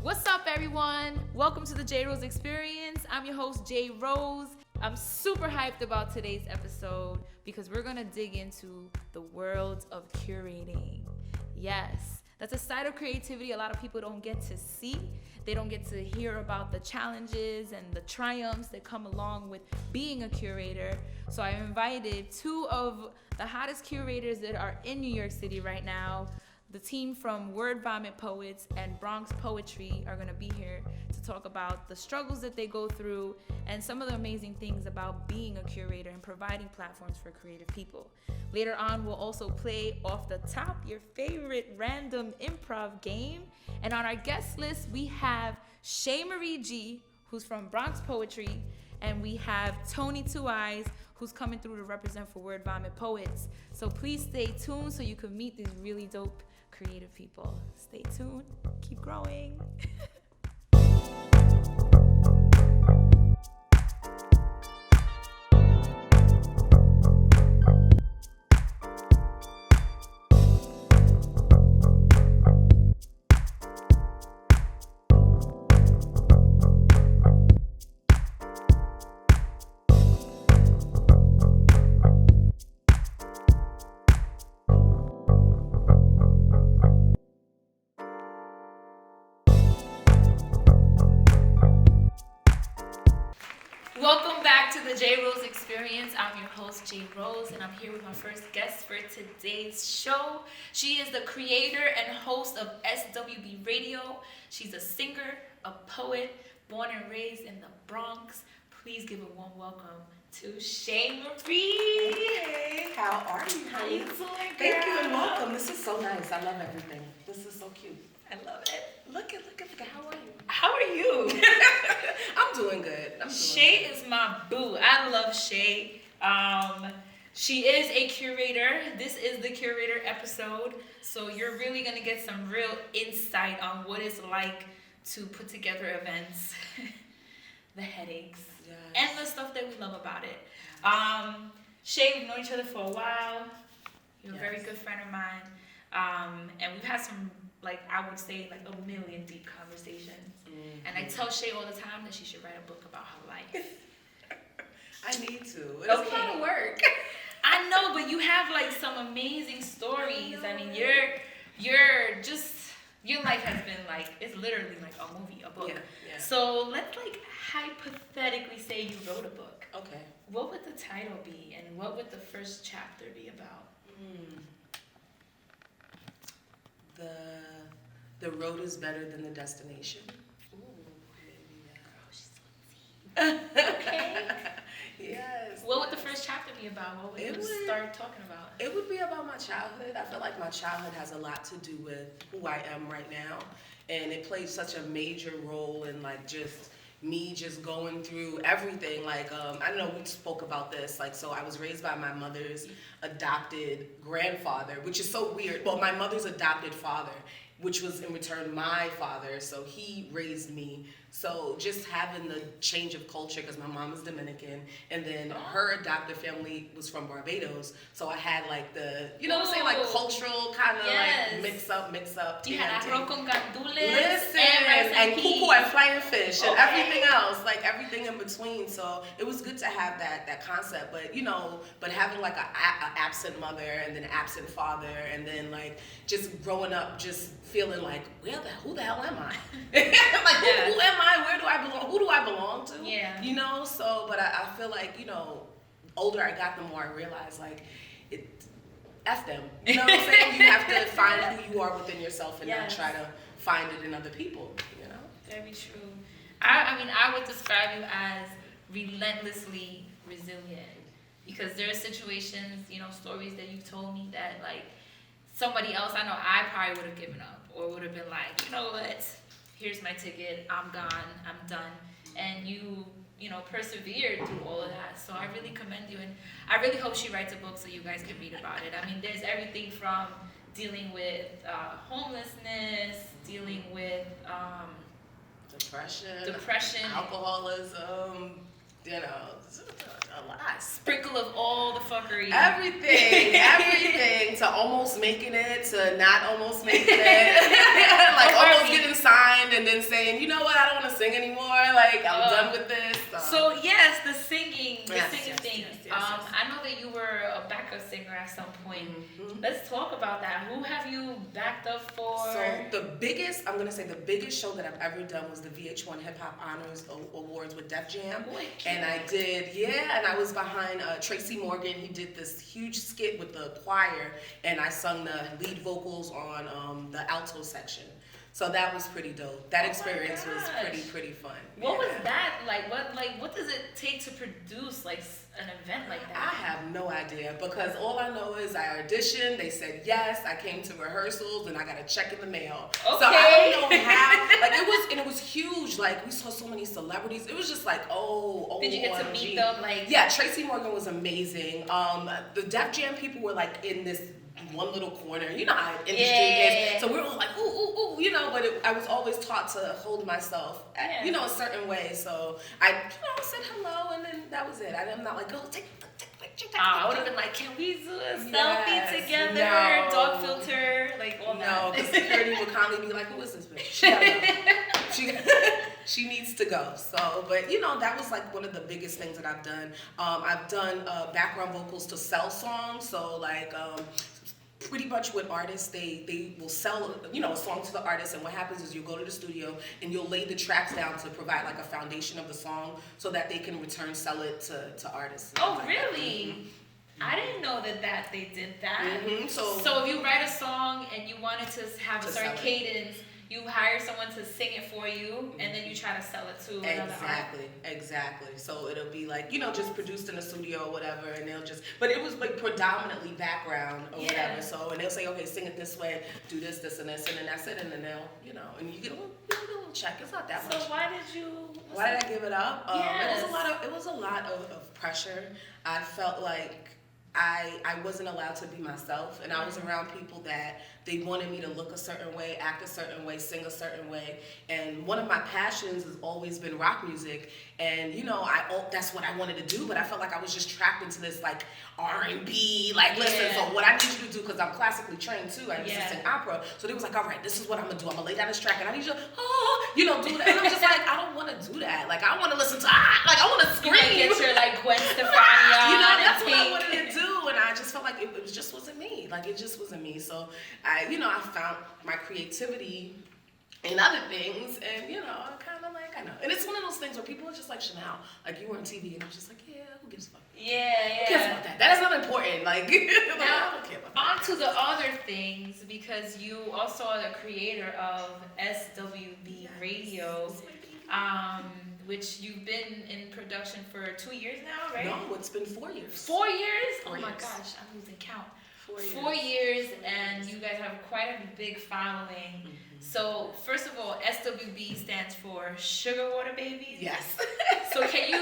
What's up, everyone? Welcome to the JRose Experience. I'm your host, JRose. I'm super hyped about today's episode because we're going to dig into the world of curating. Yes, that's a side of creativity a lot of people don't get to see. They don't get to hear about the challenges and the triumphs that come along with being a curator. So I invited two of the hottest curators that are in New York City right now. The team from Word Poets and Bronx Poetry are going to be here to talk about the struggles that they go through and some of the amazing things about being a curator and providing platforms for creative people. Later on, we'll also play off the top your favorite random improv game. And on our guest list, we have Shay Marie G, who's from Bronx Poetry, and we have Tonii 2 Eyes, who's coming through to represent for Word Poets. So please stay tuned so you can meet these really dope creative people. Stay tuned. Keep growing. Welcome back to the JRose Experience. I'm your host, JRose, and I'm here with my first guest for today's show. She is the creator and host of SWB Radio. She's a singer, a poet, born and raised in the Bronx. Please give a warm welcome to Shay Marie. Hey, how are you? How you doing, girl? Thank you and welcome. This is so nice. I love everything. This is so cute. I love it. Look at. How are you? How are you? I'm doing good. Shay is my boo. I love Shay. She is a curator. This is the curator episode. So you're really going to get some real insight on what it's like to put together events, the headaches, and the stuff that we love about it. Shay, we've known each other for a while. You're a very good friend of mine. And we've had some, I would say, a million deep conversations. Mm-hmm. And I tell Shay all the time that she should write a book about her life. I need to. It's a lot of work. I know, but you have some amazing stories. I mean, your life has been it's literally a movie, a book. Yeah. So let's hypothetically say you wrote a book. Okay. What would the title be, and what would the first chapter be about? The road is better than the destination. Ooh, maybe that. Okay. Yes. What would the first chapter be about? What would you start talking about? It would be about my childhood. I feel like my childhood has a lot to do with who I am right now. And it plays such a major role in just me just going through everything. I don't know, we spoke about this. So I was raised by my mother's adopted grandfather, which is so weird. Well, my mother's adopted father, which was in return my father. So he raised me. So just having the change of culture, because my mom is Dominican, and then her adopted family was from Barbados. So I had the, you know what I'm saying, cultural kind of mix up. You had arroz con gandules. Listen, and cuckoo and flying fish and everything else, everything in between. So it was good to have that concept. But having a absent mother and then absent father, and then just growing up, just feeling who the hell am I? Who am I? Where do I belong? Who do I belong to? Yeah. So, but I feel older I got, the more I realized, F them. You know what I'm saying? You have to find who you are within yourself and not try to find it in other people, Very true. I would describe you as relentlessly resilient, because there are situations, stories that you've told me that, somebody else, I know I probably would have given up, or would have been you know what? Here's my ticket, I'm gone, I'm done. And you persevered through all of that. So I really commend you, and I really hope she writes a book so you guys can read about it. I mean, there's everything from dealing with homelessness, dealing with depression, alcoholism, you know, a lot. Sprinkle of all the fuckery. Everything to almost making it, to not almost making it, like almost getting signed and then saying, you know what, I don't want to sing anymore, like I'm done with this. So yes, the singing thing. Yes. I know that you were a backup singer at some point. Mm-hmm. Let's talk about that. Who have you backed up for? So the biggest show that I've ever done was the VH1 Hip Hop Honors Awards with Def Jam. And I did, and I was behind Tracy Morgan. He did this huge skit with the choir, and I sung the lead vocals on the alto section. So that was pretty dope. That experience was pretty fun. What was that like? What does it take to produce like an event like that? I have no idea, because all I know is I auditioned, they said yes, I came to rehearsals, and I got a check in the mail. Okay. So I don't know how, it was huge. Like, we saw so many celebrities. It was just like, Did you get to meet them? Yeah, Tracy Morgan was amazing. The Def Jam people were like in this one little corner, you know how industry is. So we were all like, ooh, you know, but I was always taught to hold myself, you know, a certain way. So I said hello, and then that was it. I'm not like, take a picture. I would have been like, can we do a selfie together? No. Dog filter, like all that. No, because security would kindly be like, who is this bitch? She needs to go. So, but you know, that was like one of the biggest things that I've done. I've done background vocals to sell songs. So like, pretty much with artists, they will sell, you know, a song to the artist, and what happens is you go to the studio and you'll lay the tracks down to provide like a foundation of the song so that they can sell it to artists. Oh, really? Mm-hmm. I didn't know that they did that. Mm-hmm. So if you write a song and you wanted to have a certain cadence, you hire someone to sing it for you, and then you try to sell it to another artist. Exactly. So it'll be like, you know, just produced in a studio or whatever, and they'll just, but it was like predominantly background or whatever. So, and they'll say, okay, sing it this way, do this, and this, and then that's it, and then they'll, you know, and you get a little check. It's not that much. So why did I give it up? It was a lot of pressure. I felt like I wasn't allowed to be myself, and I was around people that they wanted me to look a certain way, act a certain way, sing a certain way. And one of my passions has always been rock music, and you know, that's what I wanted to do, but I felt like I was just trapped into this like R&B, like listen, so what I need you to do, because I'm classically trained too, I used to sing opera, so they was like, all right, this is what I'm gonna do, I'm gonna lay down this track, and I need you to, you know, do that, and I'm just like, I don't wanna do that, like I wanna listen to, like I wanna scream. You get your like Gwen Stefani on, you know, that's what I wanted to do, and I just felt like it just wasn't me, like it just wasn't me, so I found my creativity in other things, and you know, I know. And it's one of those things where people are just like, Chanel, like you were on TV, and I'm just like, yeah, who gives a fuck? Yeah. Who cares about that? That is not important. Like, I don't care about that. On to the other things, because you also are the creator of SWB Radio, which you've been in production for 2 years now, right? No, it's been 4 years. 4 years? 4 Oh my years. gosh, I'm losing count. 4 years. 4 years, and you guys have quite a big following. Mm-hmm. So, first of all, SWB stands for Sugar Water Babies. Yes. So can you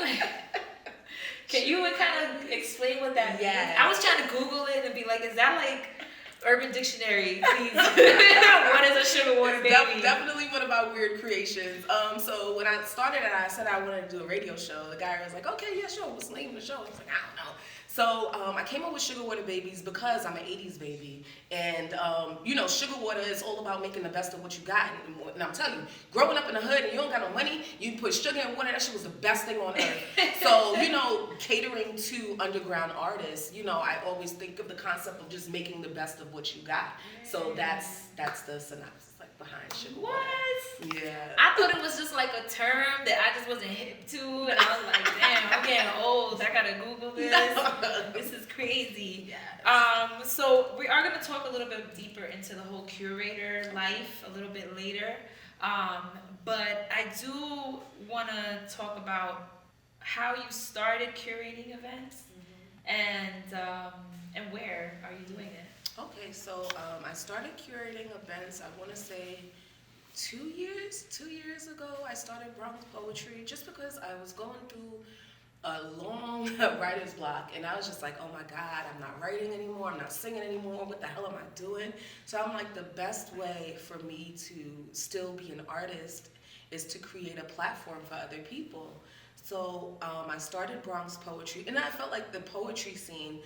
kind of explain what that means? I was trying to Google it and be like, is that like Urban Dictionary, please? What is a sugar water baby? Definitely one of our weird creations. So when I started it, I said I wanted to do a radio show. The guy was like, okay, yeah, sure. What's the name of the show? I was like, I don't know. So I came up with Sugar Water Babies because I'm an 80s baby. And, you know, sugar water is all about making the best of what you got. And I'm telling you, growing up in the hood and you don't got no money, you put sugar in water, that shit was the best thing on earth. So, you know, catering to underground artists, you know, I always think of the concept of just making the best of what you got. So that's the synopsis. Behind sugar water. What? Yeah. I thought it was just like a term that I just wasn't hip to, and I was like, damn, I'm getting old. I gotta Google this. This is crazy. Yes. So we are gonna talk a little bit deeper into the whole curator life a little bit later. But I do wanna talk about how you started curating events, and where are you doing it? Okay, so I started curating events, I want to say 2 years ago. I started Bronx Poetry just because I was going through a long writer's block, and I was just like, oh my God, I'm not writing anymore, I'm not singing anymore, what the hell am I doing? So I'm like, the best way for me to still be an artist is to create a platform for other people. So I started Bronx Poetry, and I felt like the poetry scene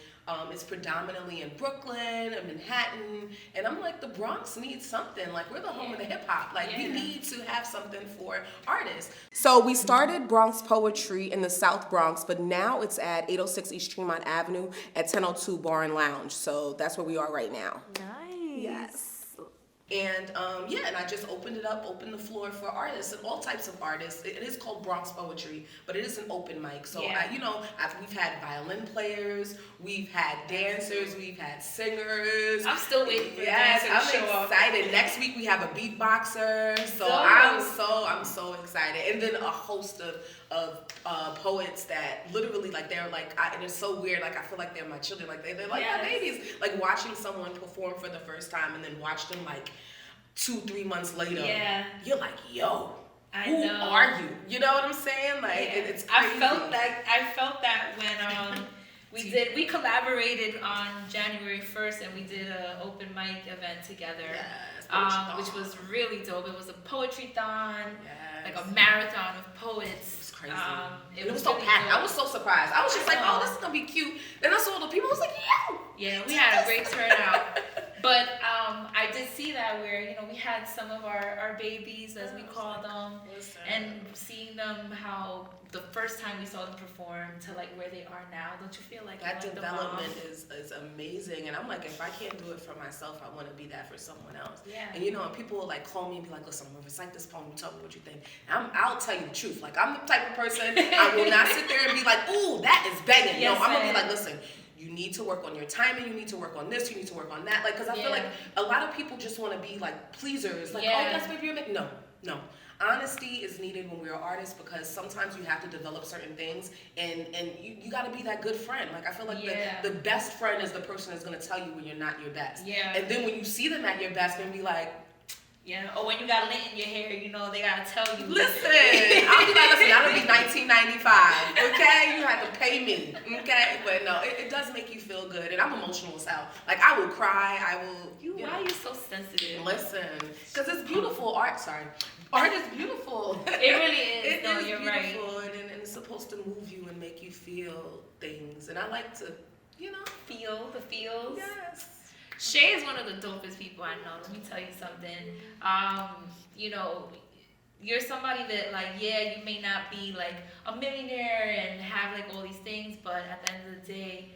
is predominantly in Brooklyn and Manhattan, and I'm like, the Bronx needs something. Like, we're the home of the hip hop. Like, we need to have something for artists. So we started Bronx Poetry in the South Bronx, but now it's at 806 East Tremont Avenue at 1002 Bar and Lounge. So that's where we are right now. Nice. Yes. And and I just opened the floor for artists and all types of artists. It is called Bronx Poetry, but it is an open mic. So we've had violin players, we've had dancers, we've had singers. I'm still waiting for the dancers to show up. I'm excited. Next week we have a beatboxer. So I'm so excited. And then a host of poets that literally and it's so weird. Like, I feel like they're my children. Like they're like my babies. Like, watching someone perform for the first time and then watch them like 2-3 months later, you're like, yo, who are you? You know what I'm saying? Like, it's crazy. I felt that when we collaborated on January 1st, and we did an open mic event together, which was really dope. It was a poetry-thon, like a marathon of poets. It was crazy. It was so really packed. dope. I was so surprised. I was just like, oh, this is gonna be cute. Then I saw the people. I was like, yo. Yeah, we had a great turnout. But I did see that where, we had some of our babies, as we call them, and seeing them, how the first time we saw them perform to like where they are now, don't you feel like that development is amazing? And I'm like, if I can't do it for myself, I want to be that for someone else. Yeah. And and people will like call me and be like, listen, I'm gonna recite this poem, tell me what you think. And I'll tell you the truth. Like, I'm the type of person, I will not sit there and be like, ooh, that is banging. Yes, no, I'm gonna be like, listen, you need to work on your timing, you need to work on this, you need to work on that. Like, because I feel like a lot of people just want to be like pleasers. Like, oh, yes, baby, you're making. No. Honesty is needed when we're artists, because sometimes you have to develop certain things, and you got to be that good friend. Like, I feel like the best friend is the person that's going to tell you when you're not your best. Yeah. And then when you see them at your best, and be like, or when you got lint in your hair, they gotta tell you. Listen, I'll be like, listen, that'll be $19.95. Okay, you have to pay me. Okay, but no, it does make you feel good, and I'm emotional as hell. Like, I will cry. I will. Why are you so sensitive? Listen, because it's beautiful art. Sorry, art is beautiful. It really is. No, you're beautiful, right. And it's supposed to move you and make you feel things, and I like to, feel the feels. Yes. Shay is one of the dopest people I know. Let me tell you something. You're somebody that, like, you may not be like a millionaire and have like all these things, but at the end of the day,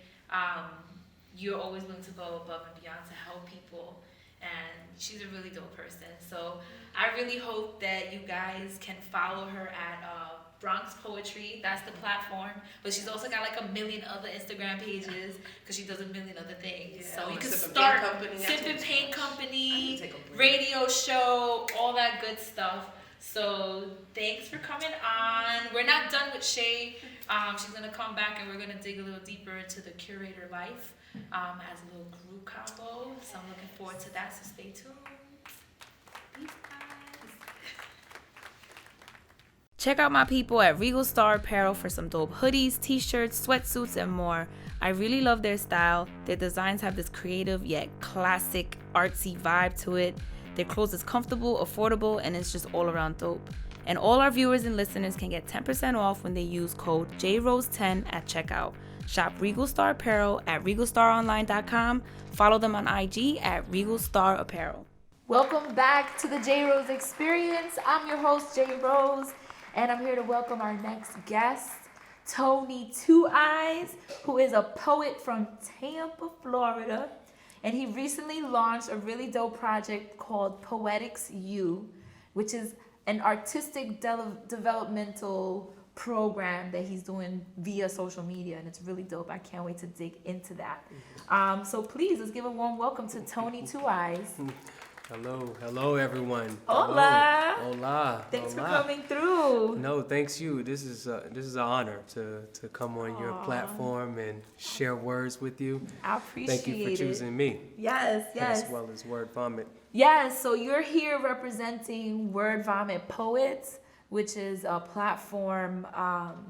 you're always willing to go above and beyond to help people. And she's a really dope person. So I really hope that you guys can follow her at Bronx Poetry. That's the platform. But she's also got like a million other Instagram pages because she does a million other things. Yeah, so you can start Sip and Paint Company, radio show, all that good stuff. So thanks for coming on. We're not done with Shay. She's gonna come back and we're gonna dig a little deeper into the curator life as a little group combo. So I'm looking forward to that. So stay tuned. Peace, guys. Check out my people at Regal Star Apparel for some dope hoodies, t-shirts, sweatsuits, and more. I really love their style. Their designs have this creative yet classic artsy vibe to it. Their clothes is comfortable, affordable, and it's just all around dope. And all our viewers and listeners can get 10% off when they use code JRose10 at checkout. Shop Regal Star Apparel at regalstaronline.com. Follow them on IG at Regal Star Apparel. Welcome back to the JRose Experience. I'm your host, JRose, and I'm here to welcome our next guest, Tonii Two Eyes, who is a poet from Tampa, Florida. And he recently launched a really dope project called Poetics U, which is an artistic developmental program that he's doing via social media, and it's really dope. I can't wait to dig into that. So please, let's give a warm welcome to Tonii Two Eyes. Hello everyone. Hola. Hola. Thanks for coming through. No, thanks you. This is an honor to come on your platform and share words with you. I appreciate it. Thank you for choosing me. Yes. As well as Word Vomit. Yes, so you're here representing Word Vomit Poets, which is a platform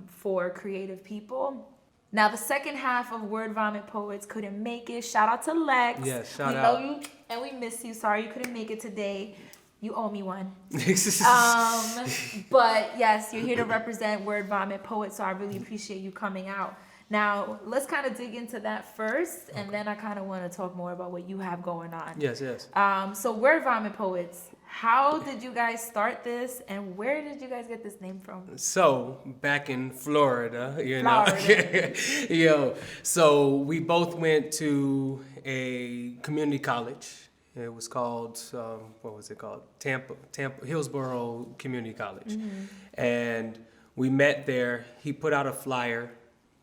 for creative people. Now, the second half of Word Vomit Poets couldn't make it. Shout out to Lex. Yes, shout out. We love you and we miss you. Sorry you couldn't make it today. You owe me one. But But yes, you're here to represent Word Vomit Poet, so I really appreciate you coming out. Now, let's kind of dig into that first, and then I kind of want to talk more about what you have going on. Yes, yes. So Word Vomit Poets, how did you guys start this, and where did you guys get this name from? So, back in Florida, so we both went to a community college. It was called, what was it called? Tampa, Hillsborough Community College. And we met there. He put out a flyer.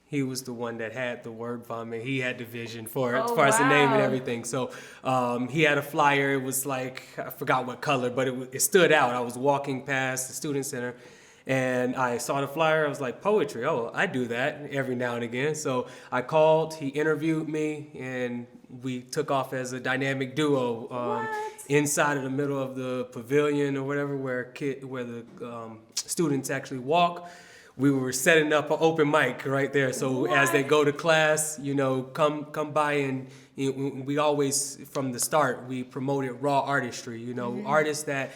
He was the one that had the Word Vomit. He had the vision for it, as far as the name and everything. So he had a flyer. It was like, I forgot what color, but it stood out. I was walking past the student center, and I saw the flyer. I was like, poetry. Oh, I do that every now and again. So I called. He interviewed me, and we took off as a dynamic duo inside of the middle of the pavilion or whatever, where the students actually walk. We were setting up an open mic right there. So as they go to class, come by, and we always, from the start, we promoted raw artistry, artists that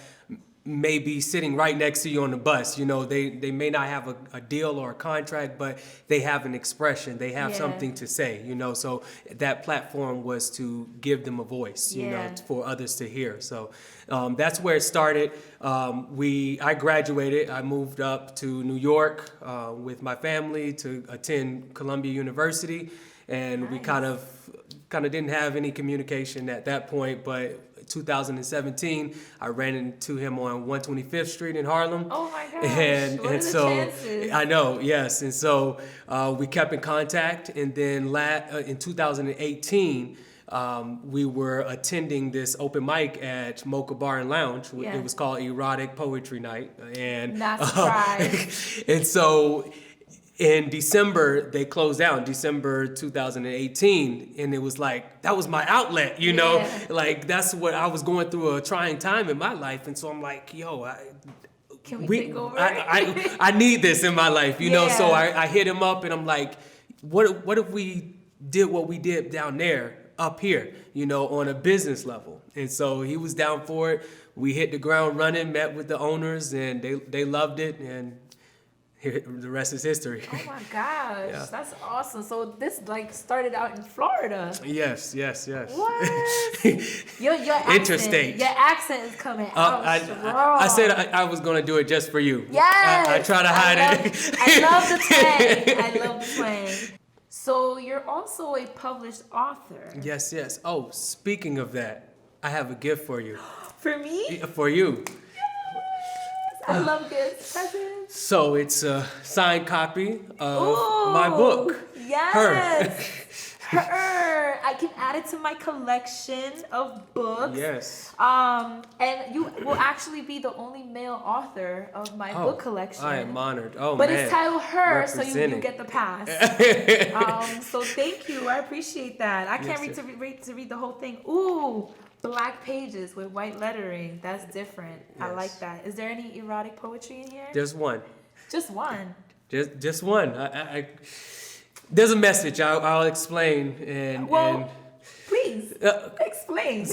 may be sitting right next to you on the bus. They may not have a deal or a contract, but they have an expression. They have something to say, so that platform was to give them a voice, for others to hear. So that's where it started. I graduated. I moved up to New York with my family to attend Columbia University, and we kind of didn't have any communication at that point, but 2017, I ran into him on 125th Street in Harlem. Oh my gosh! And what are the so chances? I know, yes. And so we kept in contact, and then in 2018, we were attending this open mic at Mocha Bar and Lounge. Yeah. It was called Erotic Poetry Night, and not surprised. And so in December, they closed down, December 2018, and it was like, that was my outlet, like that's what I was going through, a trying time in my life. And so I'm like, can we take over? I need this in my life, so I hit him up, and I'm like, what if we did what we did down there up here, on a business level? And so he was down for it. We hit the ground running, met with the owners, and they loved it, and the rest is history. Oh my gosh, that's awesome. So this started out in Florida. Yes. What? Your accent, Interstate. Your accent is coming out strong. I said I was gonna do it just for you. Yes. I try to hide it. I love the twang. I love the twang. So you're also a published author. Yes. Oh, speaking of that, I have a gift for you. For me? For you. I love gifts, presents. So it's a signed copy of my book. Yes. Her. I can add it to my collection of books. Yes. And you will actually be the only male author of my book collection. I am honored. But it's titled Her, so you get the pass. So thank you. I appreciate that. I can't wait to read the whole thing. Ooh. Black pages with white lettering. That's different. Yes. I like that. Is there any erotic poetry in here? There's one. Just one. Just one. There's a message. I'll explain. Please explain.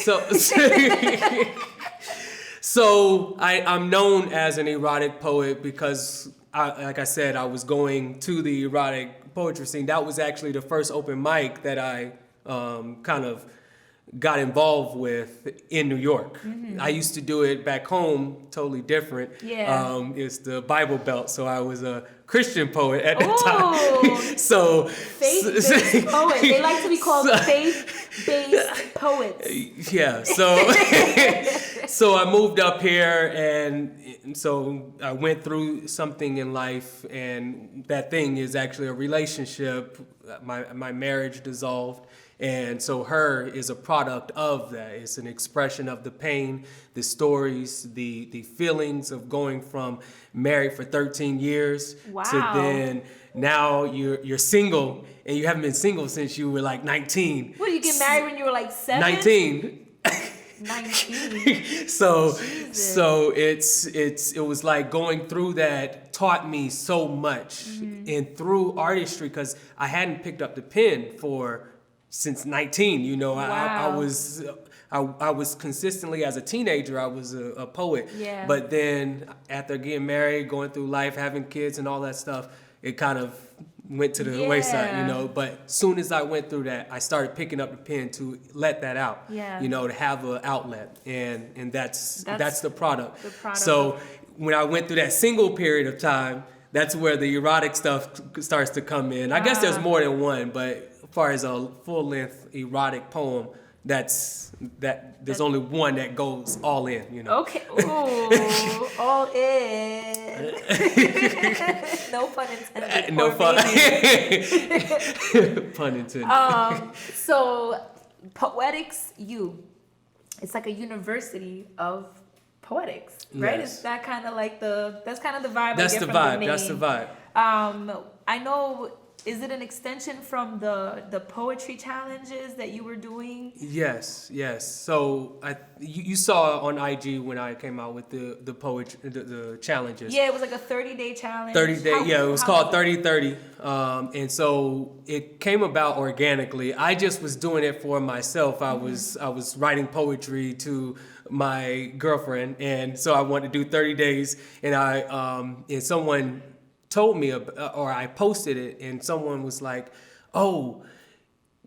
So I'm known as an erotic poet because, like I said, I was going to the erotic poetry scene. That was actually the first open mic that I kind of got involved with in New York. Mm-hmm. I used to do it back home, totally different. Yeah. It's the Bible Belt, so I was a Christian poet at the time. So faith-based poet. They like to be called faith-based poets. Yeah. So I moved up here, and so I went through something in life, and that thing is actually a relationship. My marriage dissolved. And so Her is a product of that. It's an expression of the pain, the stories, the feelings of going from married for 13 years to then now you're single, and you haven't been single since you were like 19. What, you get married when you were like 7? 19. 19. So it was like going through that taught me so much, and through artistry, because I hadn't picked up the pen since 19, I I was consistently, as a teenager, I was a poet. Yeah. But then after getting married, going through life, having kids and all that stuff, it kind of went to the wayside, you know. But soon as I went through that, I started picking up the pen to let that out, you know, to have an outlet. And that's the product. So when I went through that single period of time, that's where the erotic stuff starts to come in. I guess there's more than one, but as far as a full-length erotic poem, there's only one that goes all in, you know. Okay. Ooh, all in. No pun intended. No fun. Pun intended. So, Poetics U, it's like a university of poetics, right? Yes. Is that kind of like that's kind of the vibe? That's I get the from vibe. The name. That's the vibe. I know. Is it an extension from the poetry challenges that you were doing? Yes. So you saw on IG when I came out with the poetry, the challenges. Yeah, it was like a 30-day challenge. 30-day, it was called 30-30. And so it came about organically. I just was doing it for myself. I was writing poetry to my girlfriend, and so I wanted to do 30 days. And and someone told me, or I posted it, and someone was like, "Oh,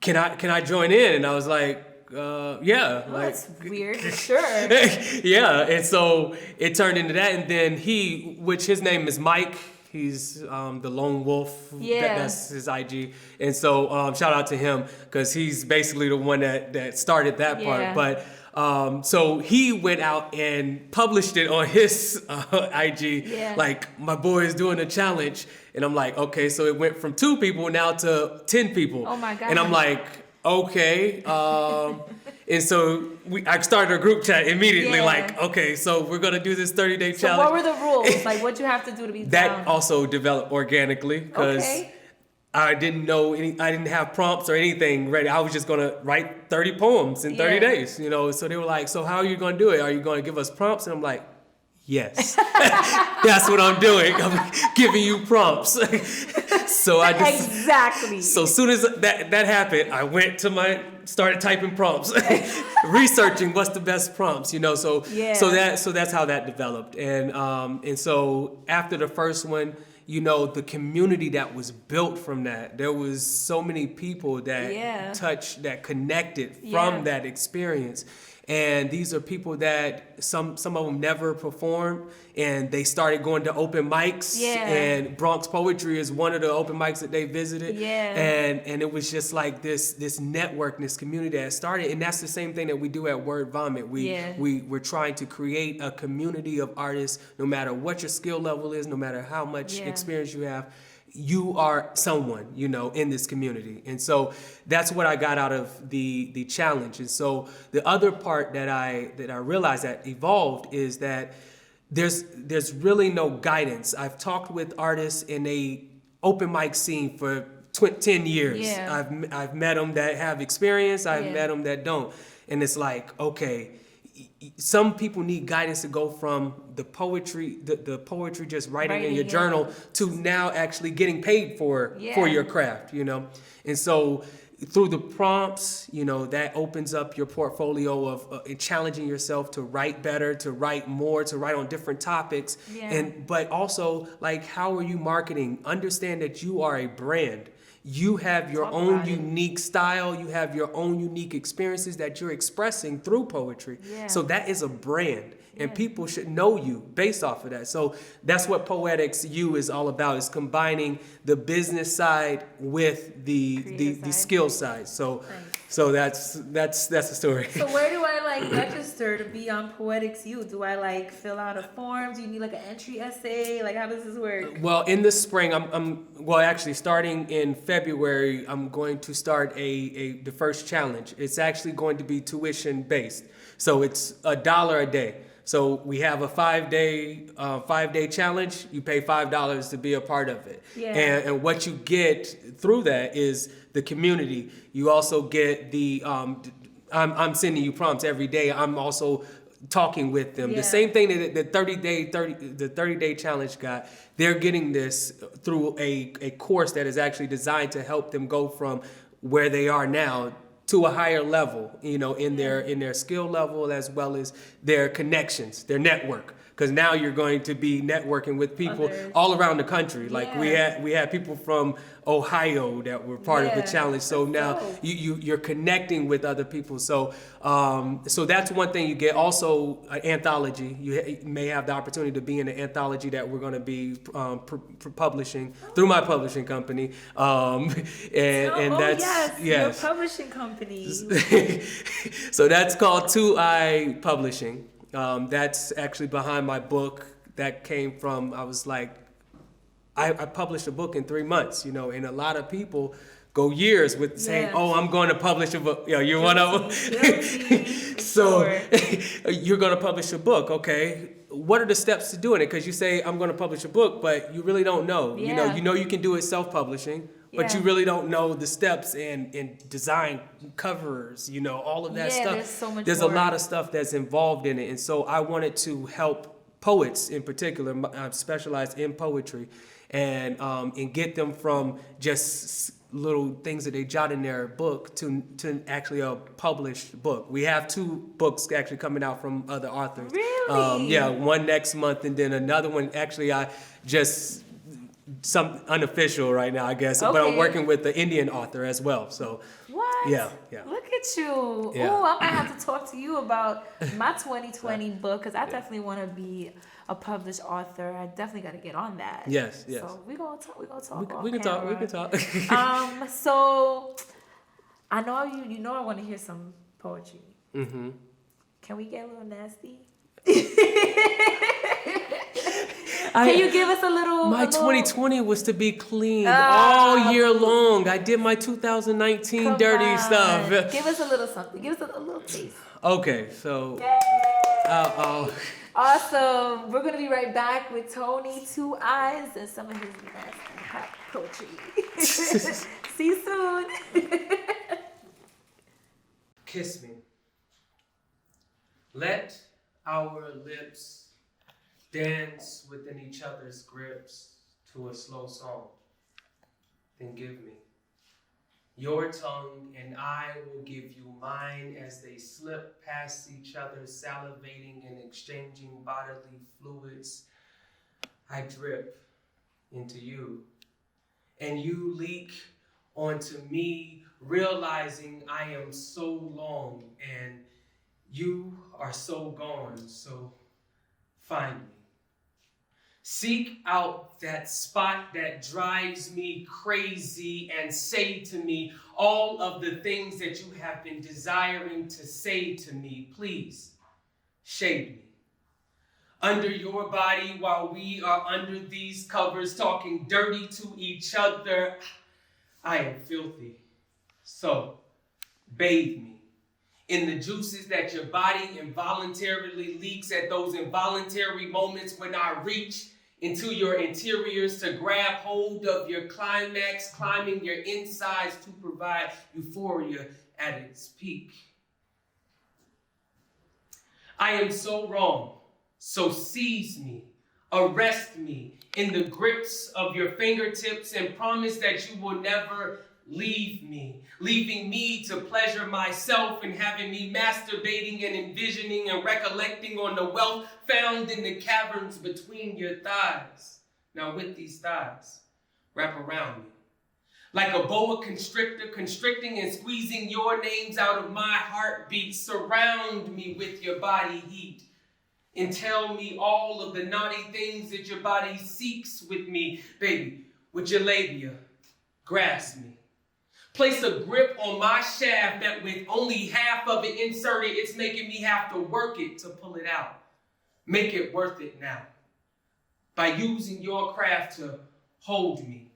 can I join in?" And I was like, "Yeah." Well, that's weird, for sure. Yeah, and so it turned into that, and then his name is Mike. He's the lone wolf. Yeah. That's his IG. And so shout out to him, because he's basically the one that started that part. But so he went out and published it on his IG. Yeah. Like, my boy is doing a challenge. And I'm like, okay, so it went from 2 people now to 10 people. Oh my God. And I'm like, okay. And so I started a group chat immediately, like, okay, so we're going to do this 30-day challenge. So what were the rules? Like, what you have to do to be That down? also developed organically, because I didn't know I didn't have prompts or anything ready. I was just going to write 30 poems in 30 days, you know. So they were like, so how are you going to do it? Are you going to give us prompts? And I'm like, yes. That's what I'm doing. I'm giving you prompts. So I just Exactly. So as soon as that happened, I went to started typing prompts, researching what's the best prompts, you know. So that's how that developed. And so after the first one, you know, the community that was built from that, there was so many people that touched, that connected from that experience. And these are people that some of them never performed, and they started going to open mics. Yeah. And Bronx Poetry is one of the open mics that they visited. Yeah. And it was just like this network, this community that started. And that's the same thing that we do at Word Vomit. We're trying to create a community of artists, no matter what your skill level is, no matter how much experience you have. You are someone, you know, in this community. And so that's what I got out of the challenge. And so the other part that I realized that evolved is that there's really no guidance. I've talked with artists in a open mic scene for 10 years. Yeah. I've met them that have experience. I've met them that don't. And it's like, okay, some people need guidance to go from the poetry just writing in your journal to now actually getting paid for your craft, you know. And so through the prompts, you know, that opens up your portfolio of challenging yourself to write better, to write more, to write on different topics. But also, like, how are you marketing? Understand that you are a brand. You have your own unique style. You have your own unique experiences that you're expressing through poetry. So that is a brand, and people should know you based off of that. So that's what Poetics U is all about, is combining the business side with the skill side. So that's the story. So where do I register to be on Poetics U? Do I fill out a form? Do you need an entry essay? How does this work? Well, in the spring, I'm actually starting in February. I'm going to start the first challenge. It's actually going to be tuition based, so it's $1 a day. So we have a 5-day challenge. You pay $5 to be a part of it. And what you get through that is the community. You also get I'm sending you prompts every day. I'm also talking with them. The same thing that the 30-day challenge got. They're getting this through a course that is actually designed to help them go from where they are now to a higher level, you know, in their skill level as well as their connections, their network. Because now you're going to be networking with people all around the country. Like we had people from Ohio that were part of the challenge. So now you're connecting with other people. So so that's one thing you get. Also, an anthology. You may have the opportunity to be in an anthology that we're going to be publishing through my publishing company. That's your publishing company. So that's called 2i Publishing. That's actually behind my book. That came from, I was like, I published a book in 3 months, you know, and a lot of people go years with saying, oh, I'm going to publish a book. You know, you're one of them. So you're going to publish a book. Okay. What are the steps to doing it? Because you say, I'm going to publish a book, but you really don't know. Yeah. You know you can do it self-publishing. But you really don't know the steps and design covers, you know, all of that stuff. There's so much There's more. a lot of stuff that's involved in it. And so I wanted to help poets in particular. I'm specialized in poetry and get them from just little things that they jot in their book to actually a published book. We have 2 books actually coming out from other authors. Really? One next month and then another one. Actually, I just... some unofficial right now, I guess, but I'm working with the Indian author as well. So what? Yeah. Look at you. Yeah. Oh, I might have to talk to you about my 2020 book because I definitely want to be a published author. I definitely got to get on that. Yes. So we gonna talk. We can talk. We can talk. So I know you know I want to hear some poetry. Mm-hmm. Can we get a little nasty? Can you give us a little? My 2020 was to be clean all year long. I did my 2019 dirty stuff. Give us a little something. Give us a little taste. Okay, so. Awesome. We're gonna be right back with Tony 2 Eyes and some of his nasty hot poetry. See you soon. Kiss me. Let our lips dance within each other's grips to a slow song. Then give me your tongue, and I will give you mine as they slip past each other, salivating and exchanging bodily fluids. I drip into you, and you leak onto me, realizing I am so long, and you are so gone, so find me. Seek out that spot that drives me crazy and say to me all of the things that you have been desiring to say to me. Please, shade me. Under your body while we are under these covers talking dirty to each other. I am filthy. So, bathe me in the juices that your body involuntarily leaks at those involuntary moments when I reach into your interiors to grab hold of your climax, climbing your insides to provide euphoria at its peak. I am so wrong, so seize me, arrest me in the grips of your fingertips and promise that you will never leave me, leaving me to pleasure myself and having me masturbating and envisioning and recollecting on the wealth found in the caverns between your thighs. Now with these thighs, wrap around me. Like a boa constrictor, constricting and squeezing your names out of my heartbeat, surround me with your body heat. And tell me all of the naughty things that your body seeks with me. Baby, with your labia, grasp me. Place a grip on my shaft that with only half of it inserted, it's making me have to work it to pull it out. Make it worth it now. By using your craft to hold me.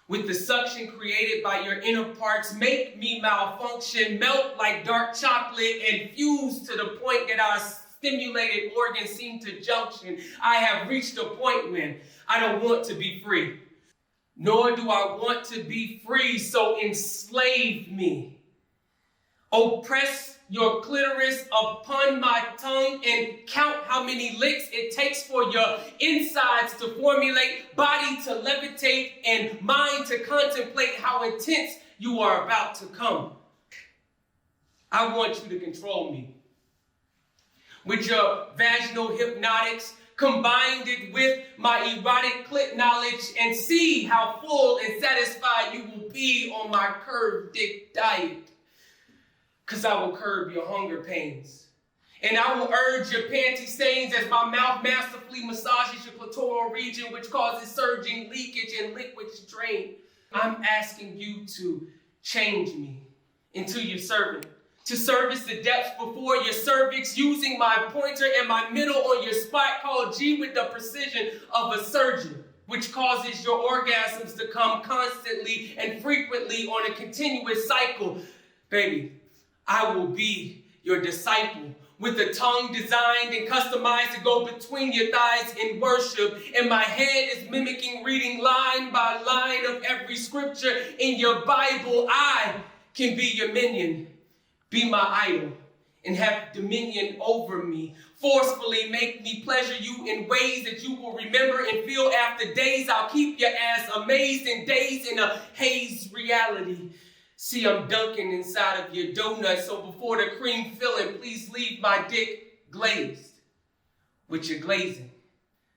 With the suction created by your inner parts, make me malfunction, melt like dark chocolate, and fuse to the point that our stimulated organs seem to junction. I have reached a point when I don't want to be free. Nor do I want to be free, so enslave me. Oppress your clitoris upon my tongue and count how many licks it takes for your insides to formulate, body to levitate, and mind to contemplate how intense you are about to come. I want you to control me. With your vaginal hypnotics, combined it with my erotic clit knowledge, and see how full and satisfied you will be on my curved dick diet. Cause I will curb your hunger pains. And I will urge your panty stains as my mouth masterfully massages your clitoral region, which causes surging leakage and liquid drain. I'm asking you to change me into your servant, to service the depths before your cervix, using my pointer and my middle on your spot called G with the precision of a surgeon, which causes your orgasms to come constantly and frequently on a continuous cycle. Baby, I will be your disciple, with a tongue designed and customized to go between your thighs in worship. And my head is mimicking reading line by line of every scripture in your Bible. I can be your minion, be my idol, and have dominion over me. Forcefully make me pleasure you in ways that you will remember and feel after days. I'll keep your ass amazed in days in a haze reality. See, I'm dunking inside of your donut, so before the cream filling, please leave my dick glazed with your glazing.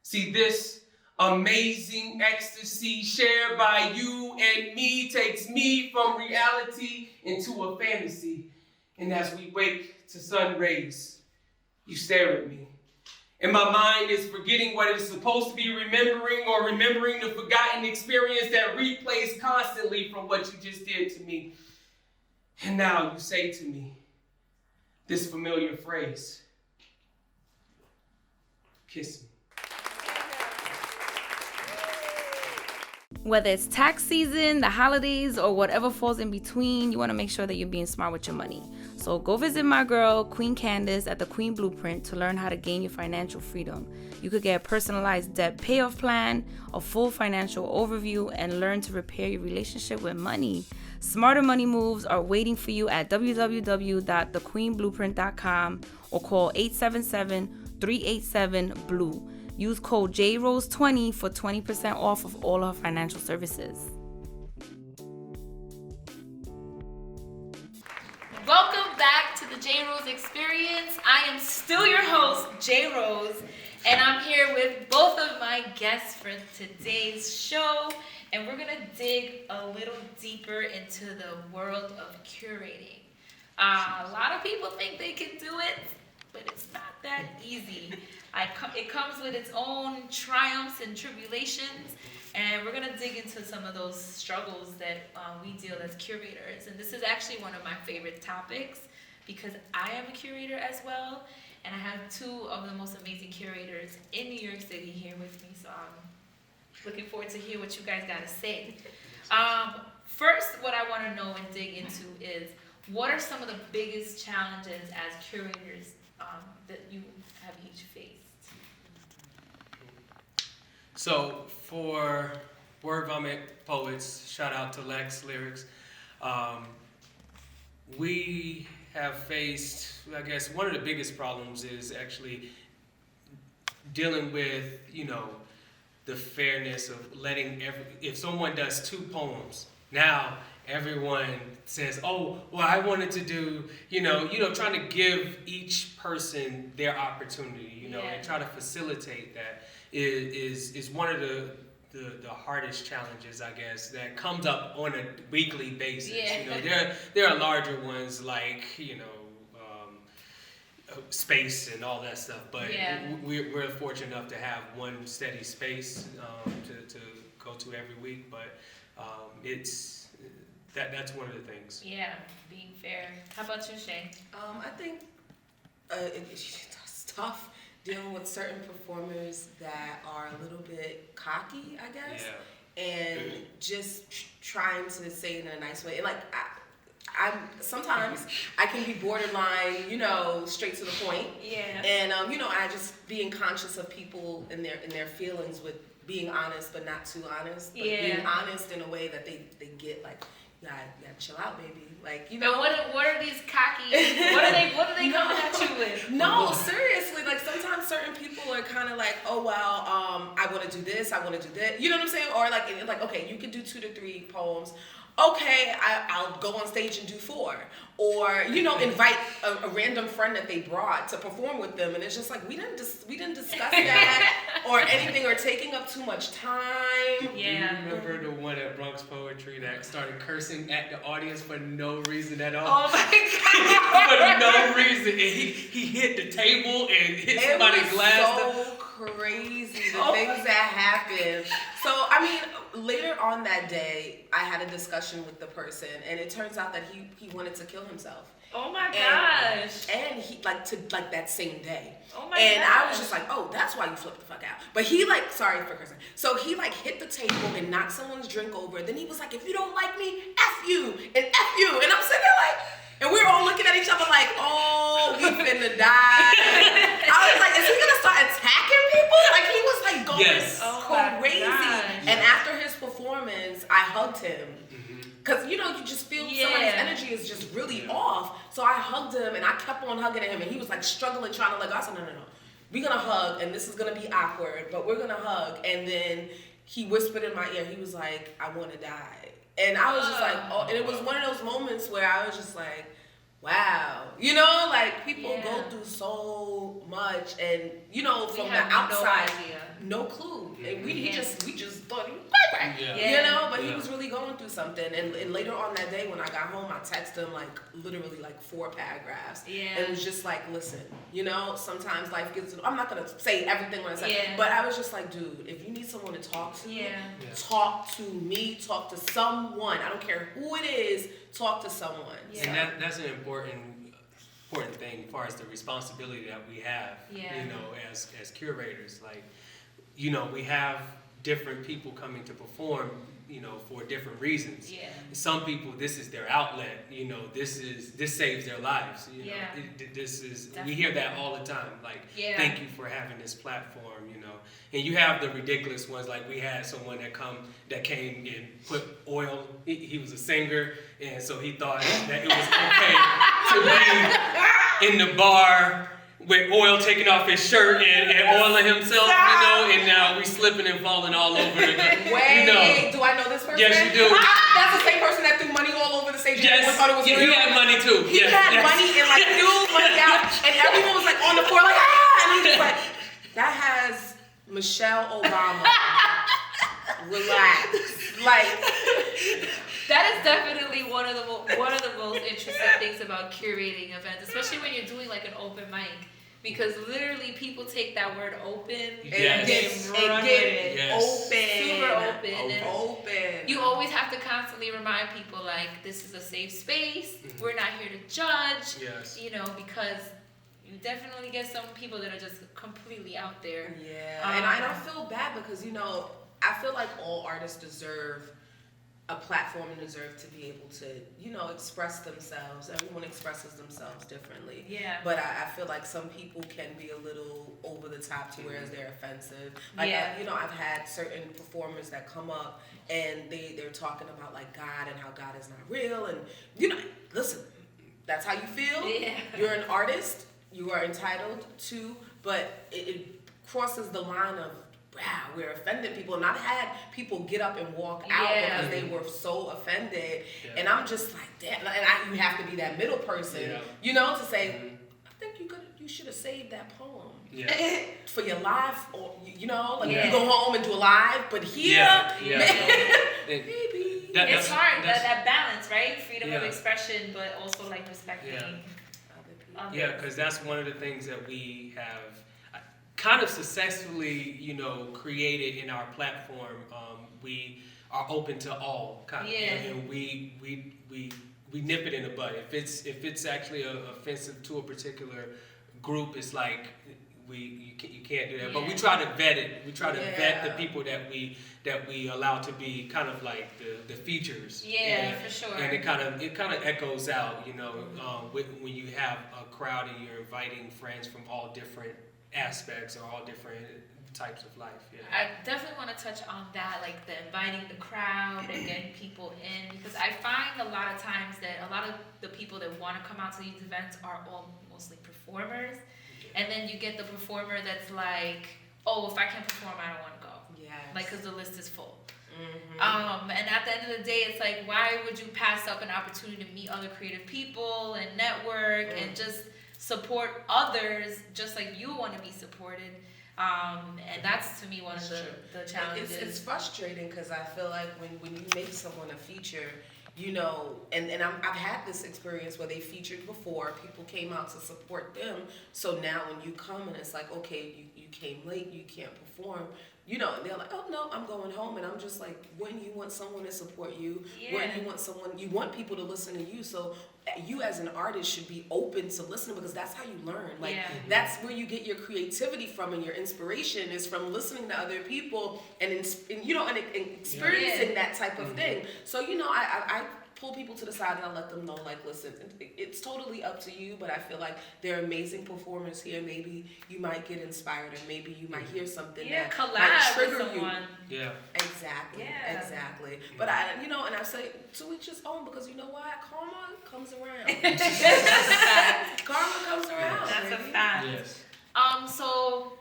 See, this amazing ecstasy shared by you and me takes me from reality into a fantasy. And as we wake to sun rays, you stare at me. And my mind is forgetting what it is supposed to be remembering, or remembering the forgotten experience that replays constantly from what you just did to me. And now you say to me this familiar phrase, kiss me. Whether it's tax season, the holidays, or whatever falls in between, you want to make sure that you're being smart with your money. So go visit my girl, Queen Candace, at the Queen Blueprint to learn how to gain your financial freedom. You could get a personalized debt payoff plan, a full financial overview, and learn to repair your relationship with money. Smarter money moves are waiting for you at www.thequeenblueprint.com or call 877-387-BLUE. Use code JRose Tonii for 20% off of all our financial services. Welcome back to the JRose Experience. I am still your host, JRose, and I'm here with both of my guests for today's show. And we're going to dig a little deeper into the world of curating. A lot of people think they can do it, but it's not that easy. It comes with its own triumphs and tribulations, and we're going to dig into some of those struggles that we deal as curators. And this is actually one of my favorite topics because I am a curator as well, and I have two of the most amazing curators in New York City here with me, so I'm looking forward to hear what you guys got to say. First, what I want to know and dig into is, what are some of the biggest challenges as curators that you have each faced? So for Word Poets, shout out to Lex Lyrics, we have faced, I guess, one of the biggest problems is actually dealing with, the fairness of letting if someone does two poems, now everyone says, oh, well, I wanted to do, trying to give each person their opportunity, and try to facilitate that is one of the hardest challenges, I guess, that comes up on a weekly basis. Yeah. There are larger ones like, space and all that stuff, but we're fortunate enough to have one steady space to go to every week, but it's that's one of the things. Yeah, being fair. How about you, Shay? I think it's tough dealing with certain performers that are a little bit cocky, I guess, and just trying to say it in a nice way. And I'm sometimes I can be borderline, straight to the point. Yeah. And I just being conscious of people and their feelings with being honest but not too honest. But being honest in a way that they get you gotta chill out, baby. Like, you Now, know. what are these cocky? What are they coming at you with? No, seriously. Like sometimes certain people are kind of like, oh well, I want to do this, I want to do that. You know what I'm saying? Or like, okay, you can do 2 to 3 poems. Okay, I'll go on stage and do 4. Or, you know, invite a random friend that they brought to perform with them, and it's just like we didn't discuss that or anything, or taking up too much time. Yeah. Do you remember the one at Bronx Poetry that started cursing at the audience for no reason at all? Oh my God. For no reason, and he hit the table and hit somebody's glass. It was so crazy the things that happened. So I mean, later on that day, I had a discussion with the person, and it turns out that he wanted to kill himself. Oh my gosh. And he like that same day. Oh my And gosh. I was just like, oh, that's why you flipped the fuck out. But he like, sorry for cursing. So he like hit the table and knocked someone's drink over. Then he was like, if you don't like me, F you and F you. And I'm sitting there like, and we were all looking at each other like, oh, we finna die. I was like, is he gonna start attacking people? Like he was like going crazy. And after his performance, I hugged him. Cause you know, you just feel somebody's energy is just really off. So I hugged him and I kept on hugging him, and he was like struggling, trying to let go. I said, no. We're gonna hug, and this is gonna be awkward, but we're gonna hug. And then he whispered in my ear, he was like, I wanna die. And I was just like, oh, and it was one of those moments where I was just like, wow. You know, like people go through so much, and you know, from the outside, no clue. And we just thought he was you know, but he was really going through something. And later on that day when I got home, I texted him like literally like 4 paragraphs. And it was just like, listen, you know, sometimes life gets, I'm not gonna say everything when I say, but I was just like, dude, if you need someone to talk to, talk to me, talk to someone. I don't care who it is, talk to someone. And that's an important thing as far as the responsibility that we have, you know, as curators. Like, you know, we have different people coming to perform, you know, for different reasons. Some people, this is their outlet, you know, this saves their lives, you know. This is, we hear that all the time, like, thank you for having this platform, you know. And you have the ridiculous ones, like we had someone that came and put oil, he was a singer, and so he thought that it was okay to be in the bar with oil taking off his shirt and oiling himself, you know, and now we slipping and falling all over the Wait, you know. do I know this person? Yes, you do. That's the same person that threw money all over the stage. Yes, and thought it was real. He had money too. He had money and like threw money out, and everyone was like on the floor like, ah, and I'm just like, that has Michelle Obama. Relax, like. That is definitely one of the most interesting things about curating events, especially when you're doing like an open mic, because literally people take that word open and run with it. Super open. You always have to constantly remind people like this is a safe space. We're not here to judge. You know, because you definitely get some people that are just completely out there. And I don't feel bad because, you know, I feel like all artists deserve a platform and deserve to be able to, you know, express themselves. Everyone expresses themselves differently. But I feel like some people can be a little over the top to whereas they're offensive. Like, you know, I've had certain performers that come up and they're talking about like God and how God is not real. And, you know, listen, that's how you feel. You're an artist. You are entitled to, but it crosses the line of, wow, we're offending people. And I've had people get up and walk out because they were so offended. And I'm just like, damn. And you have to be that middle person, you know, to say, I think you should have saved that poem for your live, or you know, like you go home and do a live, but here, maybe. It's hard, that balance, right? Freedom of expression, but also like respecting other people. Yeah, because that's one of the things that we have kind of successfully, you know, created in our platform. We are open to all kind of, and we nip it in the bud. If it's actually offensive to a particular group, it's like you can't do that. But we try to vet it. We try to vet the people that we allow to be kind of like the features. For sure. And it kind of echoes out, you know, when you have a crowd and you're inviting friends from all different aspects or all different types of life. Yeah. I definitely want to touch on that, like the inviting the crowd and getting people in, because I find a lot of times that a lot of the people that want to come out to these events are all mostly performers, and then you get the performer that's like, oh, if I can't perform, I don't want to go. Yes. Like, because the list is full. Mm-hmm. And at the end of the day, it's like, why would you pass up an opportunity to meet other creative people and network and just support others just like you want to be supported? And that's, to me, one of the challenges. It's frustrating because I feel like when you make someone a feature, you know, and I've had this experience where they featured before, people came out to support them, so now when you come and it's like, okay, you came late, you can't perform, you know, and they're like, oh no, I'm going home, and I'm just like, when you want someone to support you, when you want people to listen to you, so you as an artist should be open to listening, because that's how you learn. Like, that's where you get your creativity from, and your inspiration is from listening to other people and experiencing that type of thing. So, you know, I pull people to the side and I let them know, like, listen, it's totally up to you, but I feel like there are amazing performers here. Maybe you might get inspired, or maybe you might hear something that might trigger you. Yeah. Exactly. Yeah. Exactly. But and I say to each his own, because you know why? Karma comes around. Karma comes around. That's a fact. Yes. So,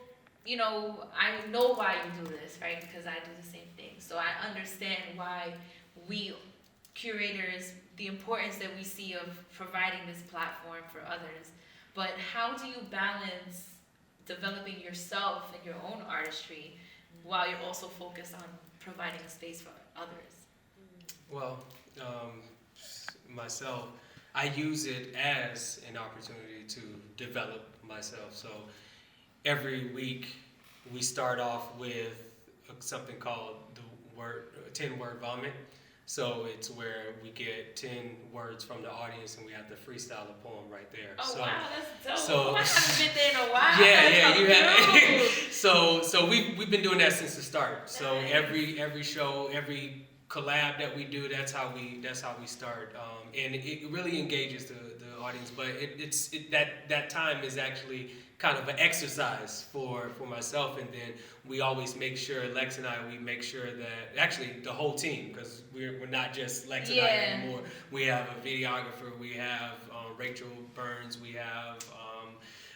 you know, I know why you do this, right? Because I do the same thing. So I understand why we curators, the importance that we see of providing this platform for others. But how do you balance developing yourself and your own artistry while you're also focused on providing a space for others? Well, myself, I use it as an opportunity to develop myself. So every week we start off with something called the 10-word vomit. So it's where we get 10 words from the audience and we have to freestyle a poem right there. Oh, so, wow, that's dope. So, I haven't been there in a while. Yeah, you have. So we've been doing that since the start. So every show, every collab that we do, that's how we start. And it really engages the audience. But that time is actually kind of an exercise for myself, and then we always make sure, Lex and I, we make sure that, actually the whole team, because we're not just Lex and I anymore. We have a videographer, we have Rachel Burns, we have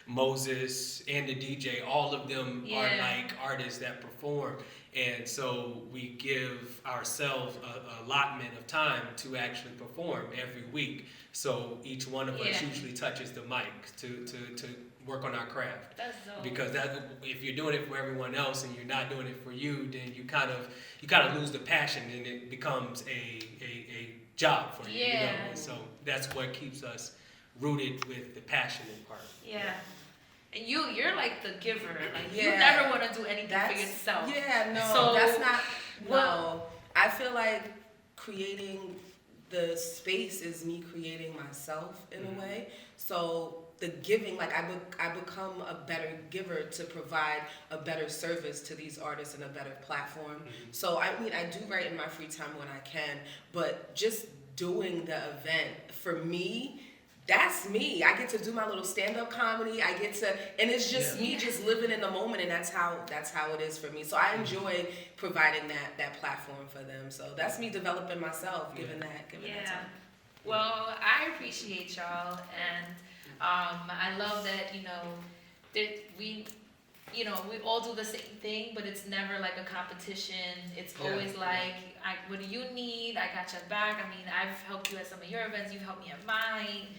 Moses, and the DJ. All of them are like artists that perform, and so we give ourselves a allotment of time to actually perform every week. So each one of us usually touches the mic to work on our craft. That's dope. Because if you're doing it for everyone else and you're not doing it for you, then you kind of lose the passion, and it becomes a job for you. You know? And so that's what keeps us rooted with the passionate part. Yeah. And you're like the giver. Like, you never want to do anything for yourself. Yeah, no, so, that's not. No, I feel like creating the space is me creating myself in a way. So the giving, like I become a better giver to provide a better service to these artists and a better platform. So I mean, I do write in my free time when I can, but just doing the event, for me, that's me. I get to do my little stand-up comedy. I get to, and it's just me just living in the moment, and that's how it is for me. So I enjoy providing that platform for them. So that's me developing myself, giving that time. Well, I appreciate y'all, and I love that, we all do the same thing, but it's never like a competition. It's always like, what do you need? I got your back. I mean, I've helped you at some of your events. You've helped me at mine.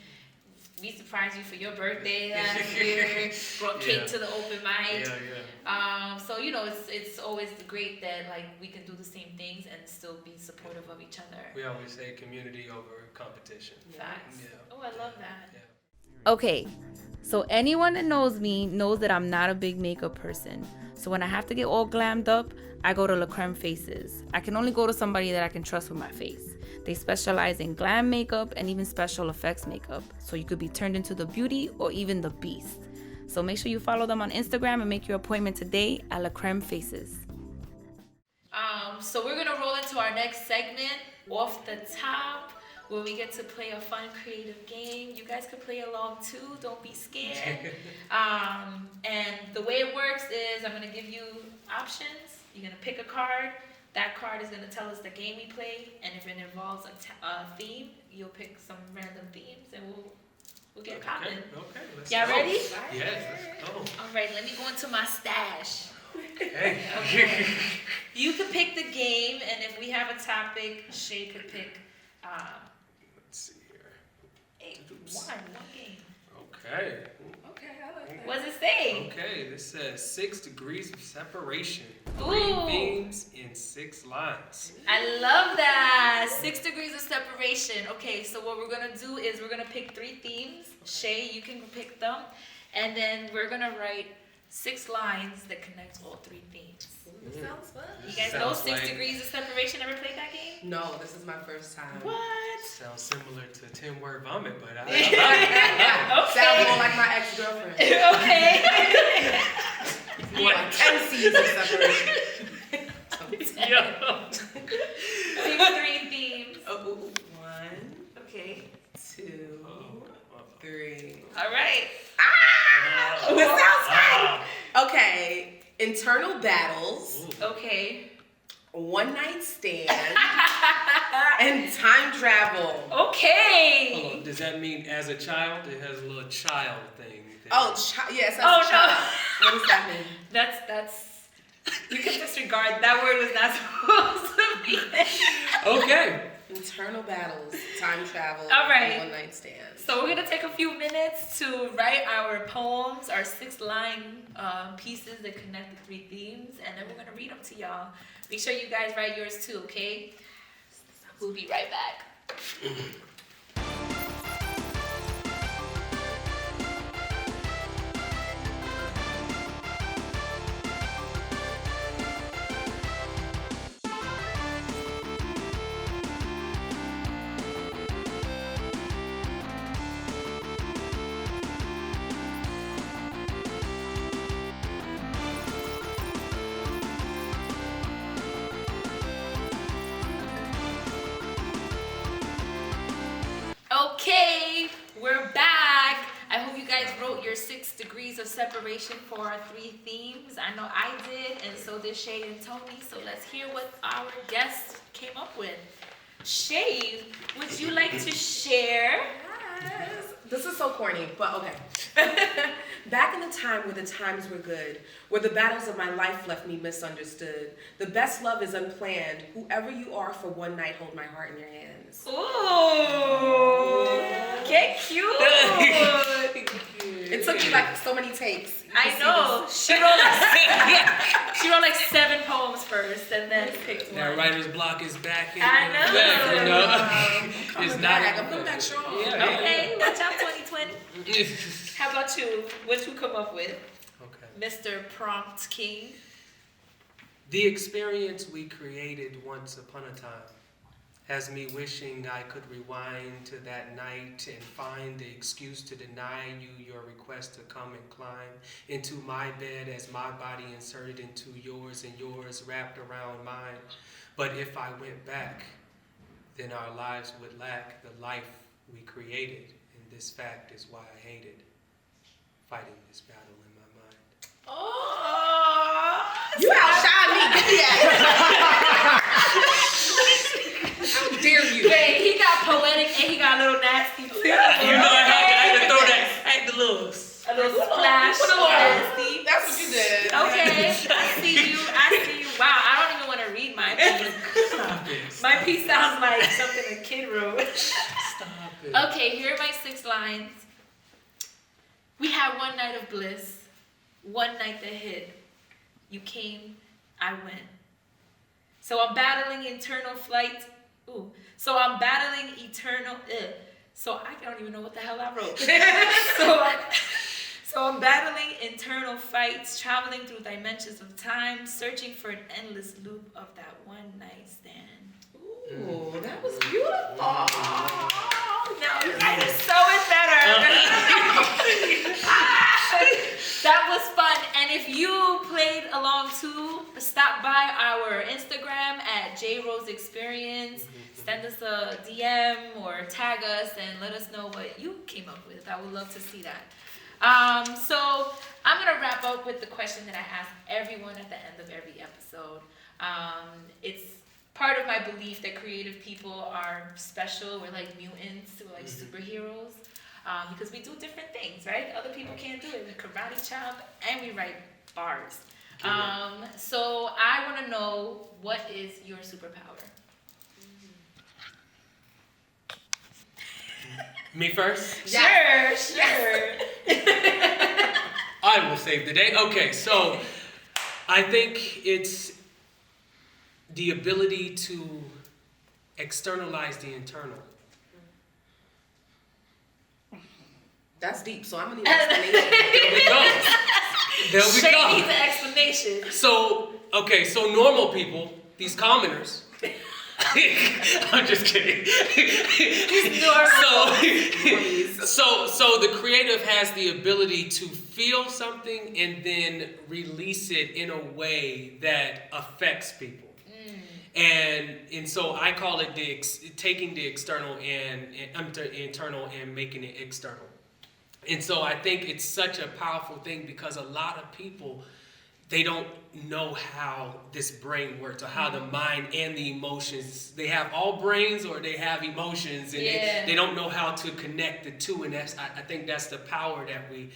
We surprised you for your birthday last year. Brought cake to the open mic. So, it's always great that, like, we can do the same things and still be supportive of each other. We always say community over competition. Facts. Yeah. Oh, I love that. Yeah. Okay, so anyone that knows me knows that I'm not a big makeup person. So when I have to get all glammed up, I go to La Creme Faces. I can only go to somebody that I can trust with my face. They specialize in glam makeup and even special effects makeup. So you could be turned into the beauty or even the beast. So make sure you follow them on Instagram and make your appointment today at La Creme Faces. So we're gonna roll into our next segment, Off the Top, where we get to play a fun, creative game. You guys can play along too. Don't be scared. And the way it works is I'm going to give you options. You're going to pick a card. That card is going to tell us the game we play. And if it involves a theme, you'll pick some random themes and we'll get popping. Okay, let's Y'all go. ready? Yes, let's go. All right, let me go into my stash. Hey. Okay. You could pick the game, and if we have a topic, Shay could pick Let's see here. one game. Okay. Okay, I like that. What does it say? Okay, this says 6 degrees of separation. Ooh. 3 themes in 6 lines. I love that. 6 degrees of separation. Okay, so what we're gonna do is we're gonna pick 3 themes. Shay, you can pick them, and then we're gonna write 6 lines that connect all 3 themes. Sounds fun. You guys know Sounds 6 like- degrees of separation? Ever played that game? No, this is my first time. What? Sounds similar to 10-word vomit, but I Sounds Okay. more like my ex-girlfriend. Okay. More like 10 seeds of separation. Pick 3 themes. Oh, 1, Okay. 2, 3. All right. This sounds fun. Okay, internal battles, Okay. one-night stand, and time travel. Okay. Does that mean as a child? It has a little child thing. Oh, yes, that's Oh, a child. What does that mean? That's. You can disregard that word was not supposed to be there. Okay. Internal battles, time travel, All right. and one-night stands. So we're gonna take a few minutes to write our poems, our 6-line pieces that connect the 3 themes, and then we're gonna read them to y'all. Make sure you guys write yours too, okay? We'll be right back. Okay, we're back. I hope you guys wrote your 6 degrees of separation for our 3 themes. I know I did, and so did Shay and Tony. So let's hear what our guests came up with. Shay, would you like to share? Yes. This is so corny, but okay. Back in the time where the times were good, where the battles of my life left me misunderstood, the best love is unplanned. Whoever you are for one night, hold my heart in your hands. Ooh, get cute. It took me like so many takes. I know. She wrote like 7 poems first, and then picked one. Now writer's block is back in I know. effect, I'm It's coming not. back. I'm coming back strong. Yeah. Okay, watch out 2020. How about you? What you come up with, Okay. Mr. Prompt King? The experience we created once upon a time has me wishing I could rewind to that night and find the excuse to deny you your request to come and climb into my bed as my body inserted into yours and yours wrapped around mine. But if I went back, then our lives would lack the life we created, and this fact is why I hated fighting this battle in my mind. Oh, You outshine me. Give me that. How dare you? Wait, he got poetic and he got a little nasty too. You know, I had to throw that. I had the little. A little splash Put a of little- nasty. That's what you did. Okay, I see you. I see you. Wow, I don't even want to read my piece. Stop it. My piece sounds like something a kid wrote. Stop it. Okay, here are my 6 lines. We had one night of bliss, one night that hit. You came, I went. So I'm battling internal flight. Ooh. So I'm battling eternal. So I don't even know what the hell I wrote. So I'm battling internal fights, traveling through dimensions of time, searching for an endless loop of that one night stand. Ooh, that was beautiful. No, you guys are so much better. That was fun. And if you played along too, stop by our Instagram at JRose Experience. Send us a DM or tag us and let us know what you came up with. I would love to see that. So I'm gonna wrap up with the question that I ask everyone at the end of every episode. It's part of my belief that creative people are special. We're like mutants, we're like superheroes, because we do different things, right? Other people can't do it. We karate chop and we write bars. So I want to know, what is your superpower? Me first? Sure. I will save the day. Okay, so I think it's the ability to externalize the internal. That's deep, so I'm gonna need an explanation. There we Shay go. needs an explanation. So normal people, these commoners. I'm just kidding. So the creative has the ability to feel something and then release it in a way that affects people. And so I call it taking the external and internal and making it external. And so I think it's such a powerful thing, because a lot of people, they don't know how this brain works, or how the mind and the emotions, they have all brains or they have emotions, and they don't know how to connect the two. And I think that's the power that we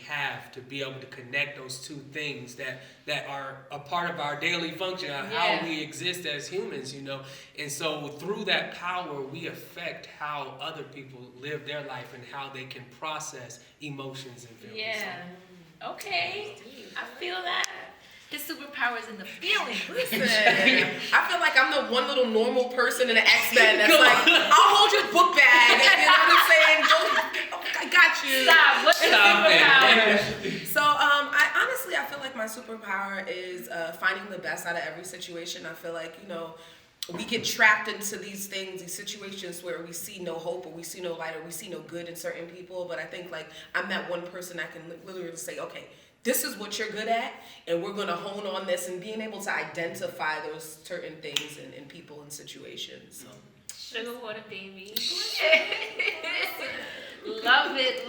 have, to be able to connect those two things that are a part of our daily function, of how we exist as humans, And so through that power, we affect how other people live their life and how they can process emotions and feelings. Yeah. Okay. I feel that. His superpower is in the feeling. Listen, I feel like I'm the one little normal person in an X-Men that's like, I'll hold your book bag. You know what I'm saying? I got you. Stop. What's your superpower? So, I feel like my superpower is finding the best out of every situation. I feel like, we get trapped into these things, these situations where we see no hope, or we see no light, or we see no good in certain people. But I think, like, I'm that one person that can literally say, okay, this is what you're good at, and we're going to hone on this, and being able to identify those certain things in people and situations. So. Sugar water, baby. Love it.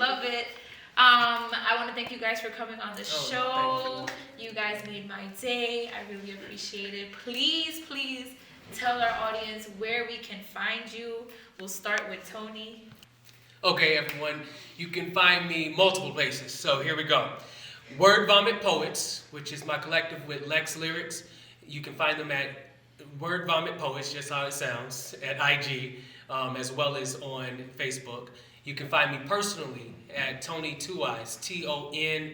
I want to thank you guys for coming on the show. You guys made my day. I really appreciate it. Please tell our audience where we can find you. We'll start with Tony. Okay, everyone, you can find me multiple places. So here we go. Word Vomit Poets, which is my collective with Lex Lyrics. You can find them at Word Vomit Poets, just how it sounds, at IG, as well as on Facebook. You can find me personally at Tonii 2 Eyes, TONII,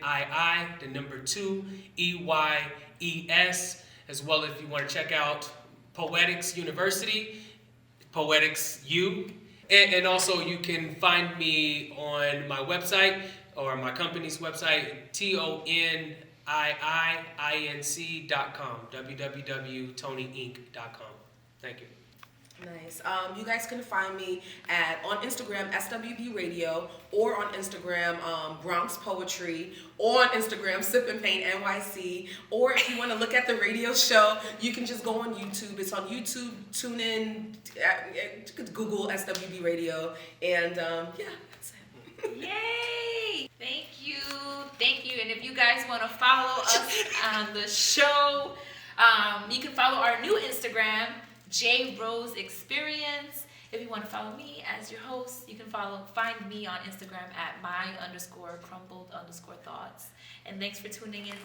2 EYES, as well if you want to check out Poetics University, Poetics U. And also you can find me on my website, or my company's website, TONIINC.com, www.toniinc.com. Thank you. Nice. You guys can find me on Instagram, SWB Radio, or on Instagram, Bronx Poetry, or on Instagram, Sip and Paint NYC. Or if you want to look at the radio show, you can just go on YouTube. It's on YouTube. Tune in. Google SWB Radio, and that's it. Yay! Thank you. And if you guys want to follow us on the show, you can follow our new Instagram, JRose Experience. If you want to follow me as your host, you can find me on Instagram at my_crumbled_thoughts. And thanks for tuning in.